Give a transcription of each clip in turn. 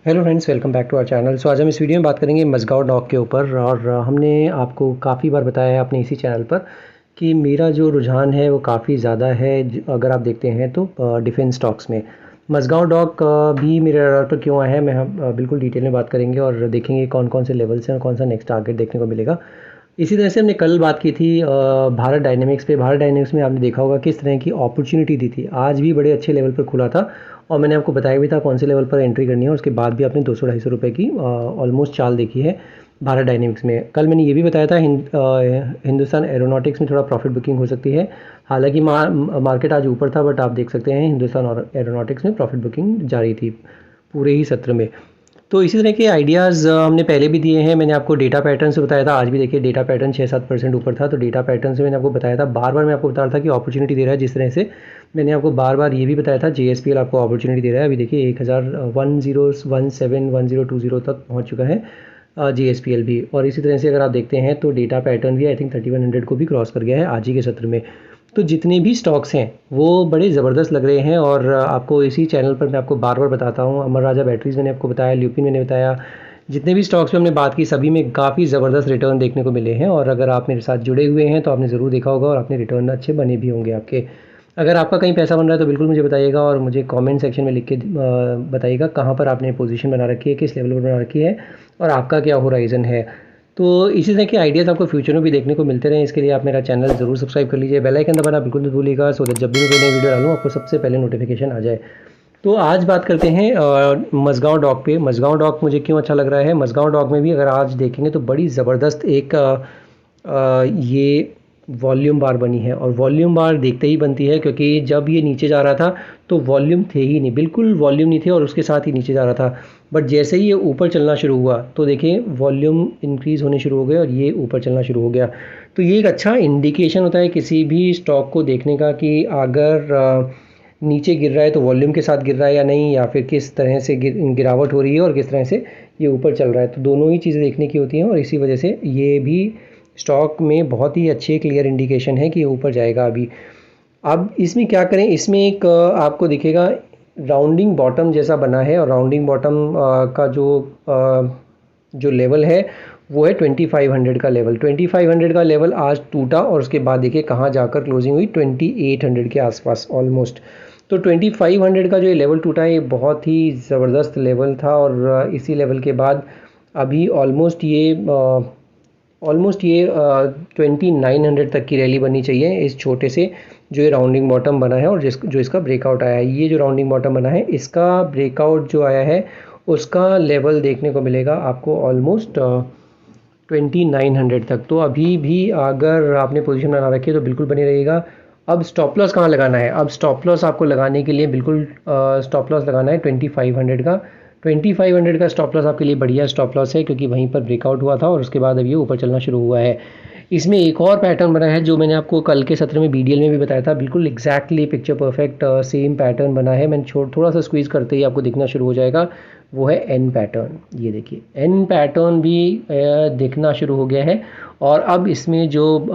Hello friends, welcome back to our channel. आज हम इस वीडियो में बात करेंगे मज़गाओ डॉग के ऊपर। और हमने आपको काफ़ी बार बताया है अपने इसी चैनल पर कि मेरा जो रुझान है वो काफ़ी ज़्यादा है। अगर आप देखते हैं तो डिफेंस स्टॉक्स में मज़गाओ डॉग भी मेरे रडार पर क्यों आया है, मैं हम बिल्कुल डिटेल में बात करेंगे और देखेंगे कौन कौन से लेवल्स हैं और कौन सा नेक्स्ट टारगेट देखने को मिलेगा। इसी तरह से हमने कल बात की थी भारत डायनेमिक्स पे। भारत डायनेमिक्स में आपने देखा होगा किस तरह की अपॉर्चुनिटी दी थी। आज भी बड़े अच्छे लेवल पर खुला था और मैंने आपको बताया भी था कौन से लेवल पर एंट्री करनी है। उसके बाद भी आपने 200-250 रुपये की ऑलमोस्ट चाल देखी है भारत डायनेमिक्स में। कल मैंने ये भी बताया था हिंदुस्तान एरोनॉटिक्स में थोड़ा प्रॉफिट बुकिंग हो सकती है। हालांकि मार्केट आज ऊपर था, बट आप देख सकते हैं हिंदुस्तान एरोनॉटिक्स में प्रॉफिट बुकिंग जारी थी पूरे ही सत्र में। तो इसी तरह के आइडियाज़ हमने पहले भी दिए हैं। मैंने आपको डेटा पैटर्न से बताया था। आज भी देखिए डेटा पैटर्न 6-7% ऊपर था। तो डेटा पैटर्न से मैंने आपको बताया था, बार बार मैं आपको बता रहा था कि अपॉर्चुनिटी दे रहा है। जिस तरह से मैंने आपको बार बार ये भी बताया था JSPL आपको अपॉर्चुनिटी दे रहा है। अभी देखिए 1017-1020 तक पहुँच चुका है JSPL भी। और इसी तरह से अगर आप देखते हैं तो डेटा पैटर्न भी आई थिंक 3100 को भी क्रॉस कर गया है आज ही के सत्र में। तो जितने भी स्टॉक्स हैं वो बड़े ज़बरदस्त लग रहे हैं और आपको इसी चैनल पर मैं आपको बार बार बताता हूँ। अमर राजा बैटरीज़ मैंने आपको बताया, ल्यूपिन मैंने बताया, जितने भी स्टॉक्स पे हमने बात की सभी में काफ़ी ज़बरदस्त रिटर्न देखने को मिले हैं। और अगर आप मेरे साथ जुड़े हुए हैं तो आपने ज़रूर देखा होगा और आपने रिटर्न अच्छे बने भी होंगे आपके। अगर आपका कहीं पैसा बन रहा है तो बिल्कुल मुझे बताइएगा और मुझे कमेंट सेक्शन में लिख के बताइएगा कहाँ पर आपने पोजीशन बना रखी है, किस लेवल पर बना रखी है और आपका क्या होराइज़न है। तो इसी तरह के आइडियाज़ आपको फ्यूचर में भी देखने को मिलते रहें, इसके लिए आप मेरा चैनल ज़रूर सब्सक्राइब कर लीजिए। बेल आइकन दबाना बिल्कुल मत भूलिएगा, सो दैट जब भी मैं कोई नई वीडियो डालूँ आपको सबसे पहले नोटिफिकेशन आ जाए। तो आज बात करते हैं मज़गाओ डॉग पे। मज़गाओ डॉग मुझे क्यों अच्छा लग रहा है। मज़गाओ डॉग में भी अगर आज देखेंगे तो बड़ी ज़बरदस्त एक ये वॉल्यूम बार बनी है। और वॉल्यूम बार देखते ही बनती है क्योंकि जब ये नीचे जा रहा था तो वॉल्यूम थे ही नहीं, बिल्कुल वॉल्यूम नहीं थे और उसके साथ ही नीचे जा रहा था। बट जैसे ही ये ऊपर चलना शुरू हुआ तो देखिए वॉल्यूम इंक्रीज़ होने शुरू हो गए और ये ऊपर चलना शुरू हो गया। तो ये एक अच्छा इंडिकेशन होता है किसी भी स्टॉक को देखने का कि अगर नीचे गिर रहा है तो वॉल्यूम के साथ गिर रहा है या नहीं, या फिर किस तरह से गिरावट हो रही है और किस तरह से ये ऊपर चल रहा है। तो दोनों ही चीज़ें देखने की होती हैं और इसी वजह से ये भी स्टॉक में बहुत ही अच्छे क्लियर इंडिकेशन है कि ये ऊपर जाएगा अभी। अब इसमें क्या करें, इसमें एक आपको दिखेगा राउंडिंग बॉटम जैसा बना है और राउंडिंग बॉटम का जो लेवल है वो है 2500 का लेवल। 2500 का लेवल आज टूटा और उसके बाद देखिए कहाँ जाकर क्लोजिंग हुई, 2800 के आसपास ऑलमोस्ट। तो 2500 का जो ये लेवल टूटा है ये बहुत ही ज़बरदस्त लेवल था और इसी लेवल के बाद अभी ऑलमोस्ट ये 2900 तक की रैली बननी चाहिए इस छोटे से जो ये राउंडिंग बॉटम बना है। और जो इसका ब्रेकआउट आया है, ये जो राउंडिंग बॉटम बना है इसका ब्रेकआउट जो आया है उसका लेवल देखने को मिलेगा आपको ऑलमोस्ट 2900 तक। तो अभी भी अगर आपने पोजीशन बना रखी है तो बिल्कुल बनी रहेगा। अब स्टॉप लॉस कहाँ लगाना है, अब स्टॉप लॉस आपको लगाने के लिए बिल्कुल स्टॉप लॉस लगाना है 2500 का। 2500 का स्टॉप लॉस आपके लिए बढ़िया स्टॉप लॉस है क्योंकि वहीं पर ब्रेकआउट हुआ था और उसके बाद अब ये ऊपर चलना शुरू हुआ है। इसमें एक और पैटर्न बना है जो मैंने आपको कल के सत्र में BDL में भी बताया था, बिल्कुल exactly picture perfect same pattern बना है। मैंने थोड़ा सा स्क्वीज़ करते ही आपको दिखना शुरू हो जाएगा, वो है एन पैटर्न। ये देखिए एन पैटर्न भी दिखना शुरू हो गया है और अब इसमें जो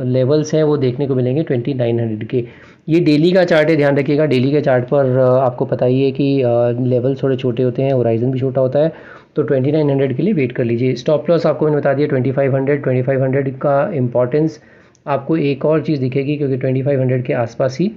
लेवल्स हैं वो देखने को मिलेंगे 2900 के। ये डेली का चार्ट है, ध्यान रखिएगा। डेली के चार्ट पर आपको पता ही है कि लेवल थोड़े छोटे होते हैं, होराइजन भी छोटा होता है। तो 2900 के लिए वेट कर लीजिए। स्टॉप लॉस आपको मैंने बता दिया 2500 का इम्पॉर्टेंस आपको एक और चीज़ दिखेगी क्योंकि 2500 के आसपास ही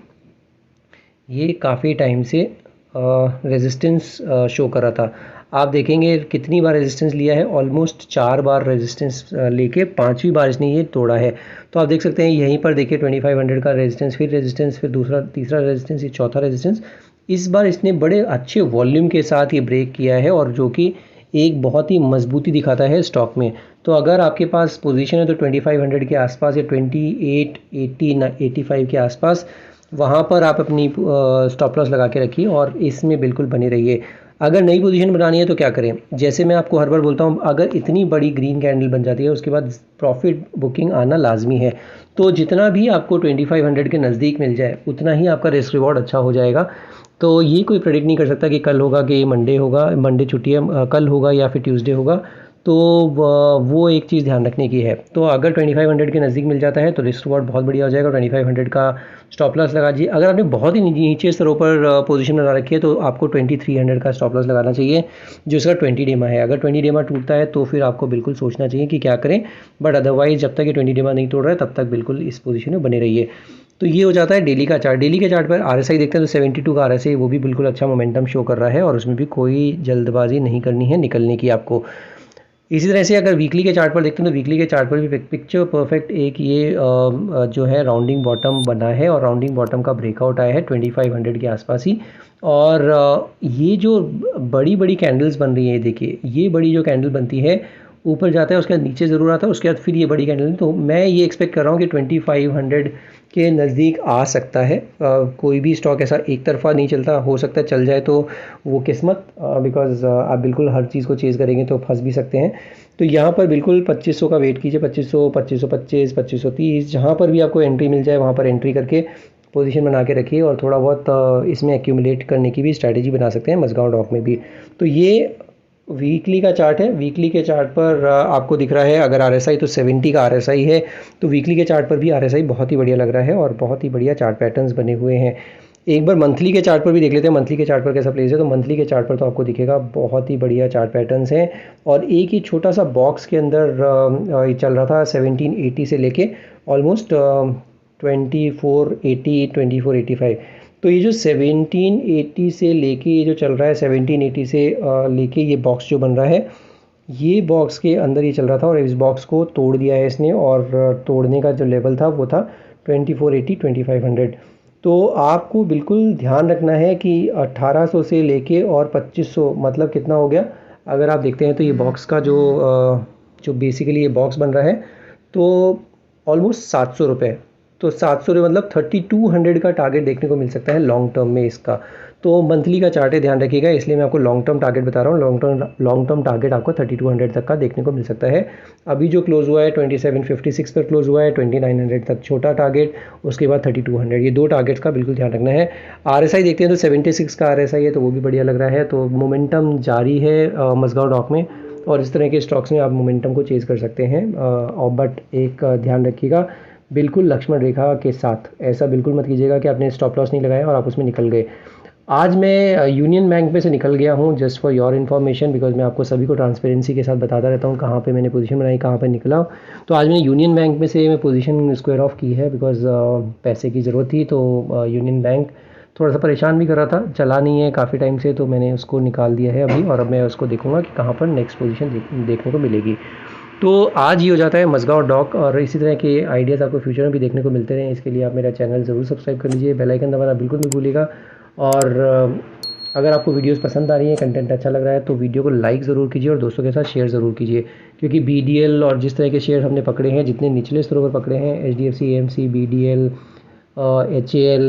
ये काफ़ी टाइम से रेजिस्टेंस शो कर रहा था। आप देखेंगे कितनी बार रेजिस्टेंस लिया है, ऑलमोस्ट 4 बार रेजिस्टेंस लेके 5वीं बार इसने ये तोड़ा है। तो आप देख सकते हैं यहीं पर देखिए 2500 का रेजिस्टेंस, फिर दूसरा तीसरा रेजिस्टेंस, ये चौथा रेजिस्टेंस। इस बार इसने बड़े अच्छे वॉल्यूम के साथ ये ब्रेक किया है और जो कि एक बहुत ही मजबूती दिखाता है स्टॉक में। तो अगर आपके पास पोजीशन है तो 2500 के आसपास या 2880-85 के आसपास वहाँ पर आप अपनी स्टॉप लॉस लगा के रखिए और इसमें बिल्कुल बने रहिए। अगर नई पोजीशन बनानी है तो क्या करें, जैसे मैं आपको हर बार बोलता हूँ, अगर इतनी बड़ी ग्रीन कैंडल बन जाती है उसके बाद प्रॉफिट बुकिंग आना लाजमी है। तो जितना भी आपको 2500 के नज़दीक मिल जाए उतना ही आपका रिस्क रिवॉर्ड अच्छा हो जाएगा। तो ये कोई प्रेडिक्ट नहीं कर सकता कि कल होगा कि मंडे होगा, मंडे छुट्टी है, कल होगा या फिर ट्यूसडे होगा। तो वो एक चीज़ ध्यान रखने की है। तो अगर 2500 के नज़दीक मिल जाता है तो रिस्क रिवॉर्ड बहुत बढ़िया हो जाएगा। 2500 का स्टॉप लॉस लगा दीजिए। अगर आपने बहुत ही नीचे स्तरों पर पोजीशन बना रखी है तो आपको 2300 का स्टॉप लॉस लगाना चाहिए, जो इसका 20 डेमा है। अगर 20 डेमा टूटता है तो फिर आपको बिल्कुल सोचना चाहिए कि क्या करें, बट अदरवाइज़ जब तक ये 20 डेमा नहीं तोड़ रहा है तब तक बिल्कुल इस पोजीशन में बने रहिए। तो ये हो जाता है डेली का चार्ट। डेली के चार्ट पर आरएसआई देखते हैं तो 72 का आरएसआई वो भी बिल्कुल अच्छा मोमेंटम शो कर रहा है और उसमें भी कोई जल्दबाजी नहीं करनी है निकलने की आपको। इसी तरह से अगर वीकली के चार्ट पर देखते हैं तो वीकली के चार्ट पर भी पिक्चर परफेक्ट एक ये जो है राउंडिंग बॉटम बना है और राउंडिंग बॉटम का ब्रेकआउट आया है 2500 के आसपास ही। और ये जो बड़ी बड़ी कैंडल्स बन रही हैं, देखिए ये बड़ी जो कैंडल बनती है ऊपर जाता है, उसके बाद नीचे ज़रूर आता है, उसके बाद फिर ये बड़ी कैंडल। तो मैं ये एक्सपेक्ट कर रहा हूँ कि 2500 के नज़दीक आ सकता है। कोई भी स्टॉक ऐसा एक तरफा नहीं चलता, हो सकता है चल जाए तो वो किस्मत, बिकॉज़ आप बिल्कुल हर चीज़ को चेज़ करेंगे तो फंस भी सकते हैं। तो यहाँ पर बिल्कुल 2500 का वेट कीजिए, 2500, 2525, 2530, जहाँ पर भी आपको एंट्री मिल जाए वहाँ पर एंट्री करके पोजीशन बना के रखिए और थोड़ा बहुत इसमें एक्यूमुलेट करने की भी स्ट्रैटेजी बना सकते हैं मज़गाँव डॉक में भी। तो ये वीकली का चार्ट है। वीकली के चार्ट पर आपको दिख रहा है अगर आरएसआई तो 70 का आरएसआई है, तो वीकली के चार्ट पर भी आरएसआई बहुत ही बढ़िया लग रहा है और बहुत ही बढ़िया चार्ट पैटर्न्स बने हुए हैं। एक बार मंथली के चार्ट पर भी देख लेते हैं, मंथली के चार्ट पर कैसा प्लेस है। तो मंथली के चार्ट पर तो आपको दिखेगा बहुत ही बढ़िया चार्ट पैटर्न्स हैं और एक ही छोटा सा बॉक्स के अंदर ये चल रहा था 1780 से लेके ऑलमोस्ट 2480, 2485। तो ये जो 1780 से लेके ये जो चल रहा है 1780 से लेके ये बॉक्स जो बन रहा है, ये बॉक्स के अंदर ये चल रहा था और इस बॉक्स को तोड़ दिया है इसने और तोड़ने का जो लेवल था वो था 2480, 2500। तो आपको बिल्कुल ध्यान रखना है कि 1800 से लेके और 2500 मतलब कितना हो गया। अगर आप देखते हैं तो ये बॉक्स का जो बेसिकली ये बॉक्स बन रहा है तो ऑलमोस्ट 700 रुपये। तो 700 रुपये मतलब 3200 का टारगेट देखने को मिल सकता है लॉन्ग टर्म में इसका। तो मंथली का चार्ट है, ध्यान रखिएगा, इसलिए मैं आपको लॉन्ग टर्म टारगेट बता रहा हूँ। लॉन्ग टर्म टारगेट आपको 3200 तक का देखने को मिल सकता है। अभी जो क्लोज हुआ है 2756 पर क्लोज हुआ है, 2900 तक छोटा टारगेट, उसके बाद 3200, ये दो टारगेट्स का बिल्कुल ध्यान रखना है। आरएसआई देखते हैं तो 76 का आरएसआई है, तो वो भी बढ़िया लग रहा है। तो मोमेंटम जारी है मज़गाँव डॉक में और इस तरह के स्टॉक्स में आप मोमेंटम को चेज़ कर सकते हैं। और बट एक ध्यान रखिएगा, बिल्कुल लक्ष्मण रेखा के साथ, ऐसा बिल्कुल मत कीजिएगा कि आपने स्टॉप लॉस नहीं लगाया और आप उसमें निकल गए। आज मैं यूनियन बैंक में से निकल गया हूँ just for your information, because मैं आपको सभी को ट्रांसपेरेंसी के साथ बताता रहता हूँ कहाँ पे मैंने पोजीशन बनाई, कहाँ पे निकला। तो आज मैंने यूनियन बैंक में से मैं पोजीशन स्क्वायर ऑफ की है बिकॉज पैसे की ज़रूरत थी। तो यूनियन बैंक थोड़ा सा परेशान भी कर रहा था, चला नहीं है काफ़ी टाइम से, तो मैंने उसको निकाल दिया है अभी और अब मैं उसको देखूँगा कि कहाँ पर नेक्स्ट पोजीशन देखने को मिलेगी। तो आज ही हो जाता है मज़गाँव डॉक और इसी तरह के आइडियाज़ आपको फ्यूचर में भी देखने को मिलते रहें। इसके लिए आप मेरा चैनल ज़रूर सब्सक्राइब कर लीजिए, बेल आइकन दबाना बिल्कुल नहीं भूलिएगा। और अगर आपको वीडियोस पसंद आ रही हैं, कंटेंट अच्छा लग रहा है, तो वीडियो को लाइक ज़रूर कीजिए और दोस्तों के साथ शेयर ज़रूर कीजिए। क्योंकि BDL और जिस तरह के शेयर हमने पकड़े हैं, जितने निचले स्तरों पर पकड़े हैं, HDFC AMC, BDL, HAL,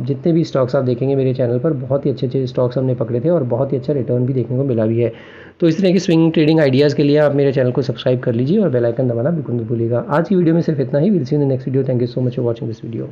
जितने भी स्टॉक्स आप देखेंगे मेरे चैनल पर, बहुत ही अच्छे अच्छे स्टॉक्स हमने पकड़े थे और बहुत ही अच्छा रिटर्न भी देखने को मिला भी है। तो इस तरह की स्विंग ट्रेडिंग आइडियाज़ के लिए आप मेरे चैनल को सब्सक्राइब कर लीजिए और बेल आइकन दबाना बिल्कुल नहीं भूलिएगा। आज की वीडियो में सिर्फ इतना ही। Will see in the next video. Thank you so much for watching this video.